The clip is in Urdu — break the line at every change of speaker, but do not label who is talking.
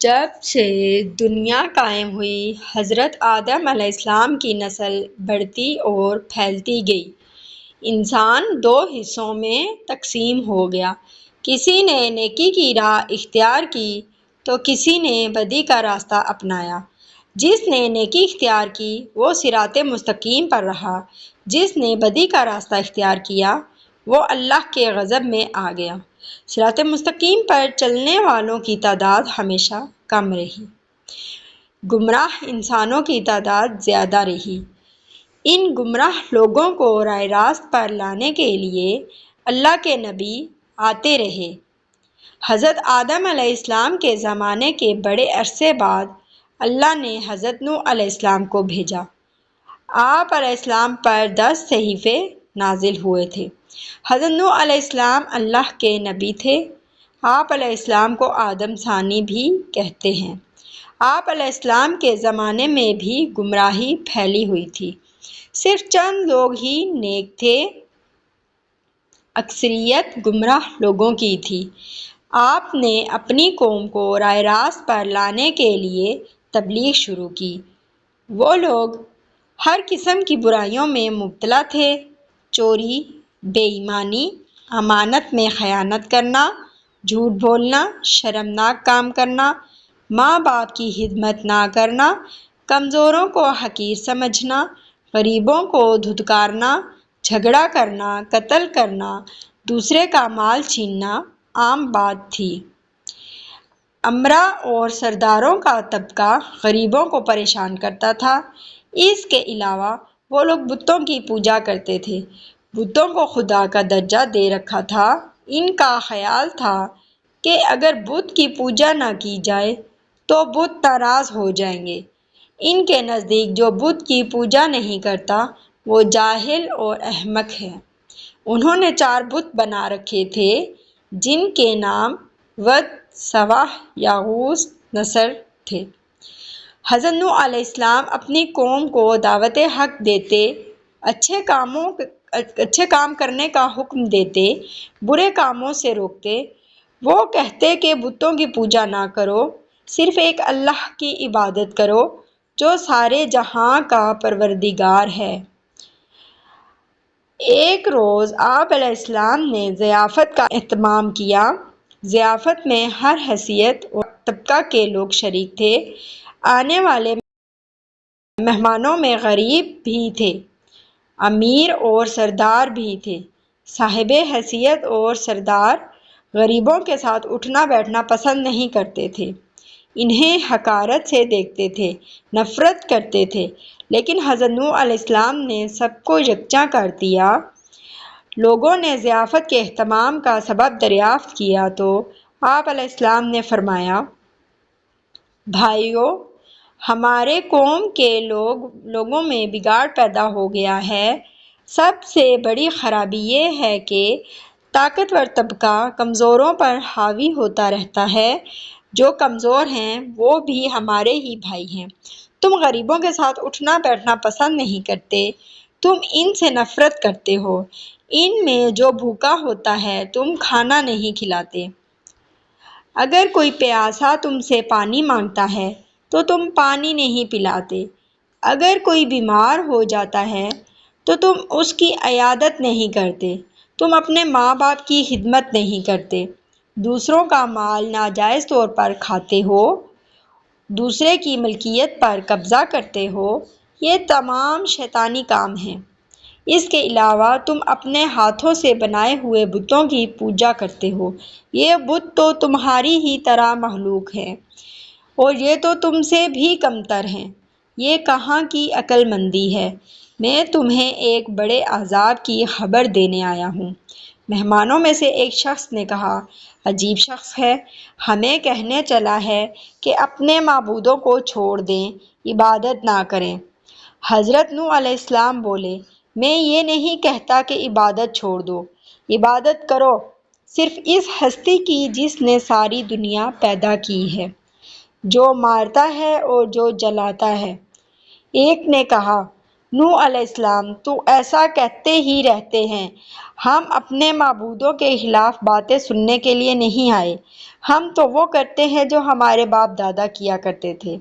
جب سے دنیا قائم ہوئی، حضرت آدم علیہ السلام کی نسل بڑھتی اور پھیلتی گئی۔ انسان دو حصوں میں تقسیم ہو گیا، کسی نے نیکی کی راہ اختیار کی تو کسی نے بدی کا راستہ اپنایا۔ جس نے نیکی اختیار کی وہ صراط مستقیم پر رہا، جس نے بدی کا راستہ اختیار کیا وہ اللہ کے غضب میں آ گیا۔ صراط مستقیم پر چلنے والوں کی تعداد ہمیشہ کم رہی، گمراہ انسانوں کی تعداد زیادہ رہی۔ ان گمراہ لوگوں کو راہ راست پر لانے کے لیے اللہ کے نبی آتے رہے۔ حضرت آدم علیہ السلام کے زمانے کے بڑے عرصے بعد اللہ نے حضرت نوح علیہ السلام کو بھیجا۔ آپ علیہ السلام پر 10 صحیفے نازل ہوئے تھے۔ حضرت نوح علیہ السلام اللہ کے نبی تھے۔ آپ علیہ السلام کو آدم ثانی بھی کہتے ہیں۔ آپ علیہ السلام کے زمانے میں بھی گمراہی پھیلی ہوئی تھی، صرف چند لوگ ہی نیک تھے، اکثریت گمراہ لوگوں کی تھی۔ آپ نے اپنی قوم کو راہ راست پر لانے کے لیے تبلیغ شروع کی۔ وہ لوگ ہر قسم کی برائیوں میں مبتلا تھے، چوری، بے ایمانی، امانت میں خیانت کرنا، جھوٹ بولنا، شرمناک کام کرنا، ماں باپ کی خدمت نہ کرنا، کمزوروں کو حقیر سمجھنا، غریبوں کو دھتکارنا، جھگڑا کرنا، قتل کرنا، دوسرے کا مال چھیننا عام بات تھی۔ امراء اور سرداروں کا طبقہ غریبوں کو پریشان کرتا تھا۔ اس کے علاوہ وہ لوگ بتوں کی پوجا کرتے تھے، بتوں کو خدا کا درجہ دے رکھا تھا۔ ان کا خیال تھا کہ اگر بت کی پوجا نہ کی جائے تو بت ناراض ہو جائیں گے۔ ان کے نزدیک جو بت کی پوجا نہیں کرتا وہ جاہل اور احمق ہے۔ انہوں نے 4 بت بنا رکھے تھے جن کے نام ود، سواع، یغوث، نصر تھے۔ حضرت نوح علیہ السلام اپنی قوم کو دعوت حق دیتے، اچھے کام کرنے کا حکم دیتے، برے کاموں سے روکتے۔ وہ کہتے کہ بتوں کی پوجا نہ کرو، صرف ایک اللہ کی عبادت کرو جو سارے جہاں کا پروردگار ہے۔ ایک روز آپ علیہ السلام نے ضیافت کا اہتمام کیا۔ ضیافت میں ہر حیثیت اور طبقہ کے لوگ شریک تھے۔ آنے والے مہمانوں میں غریب بھی تھے، امیر اور سردار بھی تھے۔ صاحب حیثیت اور سردار غریبوں کے ساتھ اٹھنا بیٹھنا پسند نہیں کرتے تھے، انہیں حقارت سے دیکھتے تھے، نفرت کرتے تھے۔ لیکن حضرت نوح علیہ السلام نے سب کو یکجا کر دیا۔ لوگوں نے ضیافت کے اہتمام کا سبب دریافت کیا تو آپ علیہ السلام نے فرمایا، بھائیو، ہمارے قوم کے لوگوں میں بگاڑ پیدا ہو گیا ہے۔ سب سے بڑی خرابی یہ ہے کہ طاقتور طبقہ کمزوروں پر حاوی ہوتا رہتا ہے۔ جو کمزور ہیں وہ بھی ہمارے ہی بھائی ہیں۔ تم غریبوں کے ساتھ اٹھنا بیٹھنا پسند نہیں کرتے، تم ان سے نفرت کرتے ہو۔ ان میں جو بھوکا ہوتا ہے تم کھانا نہیں کھلاتے۔ اگر کوئی پیاسا تم سے پانی مانگتا ہے تو تم پانی نہیں پلاتے۔ اگر کوئی بیمار ہو جاتا ہے تو تم اس کی عیادت نہیں کرتے۔ تم اپنے ماں باپ کی خدمت نہیں کرتے۔ دوسروں کا مال ناجائز طور پر کھاتے ہو، دوسرے کی ملکیت پر قبضہ کرتے ہو۔ یہ تمام شیطانی کام ہیں۔ اس کے علاوہ تم اپنے ہاتھوں سے بنائے ہوئے بتوں کی پوجا کرتے ہو۔ یہ بت تو تمہاری ہی طرح مخلوق ہیں اور یہ تو تم سے بھی کمتر ہیں۔ یہ کہاں کی عقل مندی ہے؟ میں تمہیں ایک بڑے عذاب کی خبر دینے آیا ہوں۔ مہمانوں میں سے ایک شخص نے کہا، عجیب شخص ہے، ہمیں کہنے چلا ہے کہ اپنے معبودوں کو چھوڑ دیں، عبادت نہ کریں۔ حضرت نوح علیہ السلام بولے، میں یہ نہیں کہتا کہ عبادت چھوڑ دو، عبادت کرو صرف اس ہستی کی جس نے ساری دنیا پیدا کی ہے، جو مارتا ہے اور جو جلاتا ہے۔ ایک نے کہا، نوح علیہ السلام: تو ایسا کہتے ہی رہتے ہیں، ہم اپنے معبودوں کے خلاف باتیں سننے کے لیے نہیں آئے، ہم تو وہ کرتے ہیں جو ہمارے باپ دادا کیا کرتے تھے۔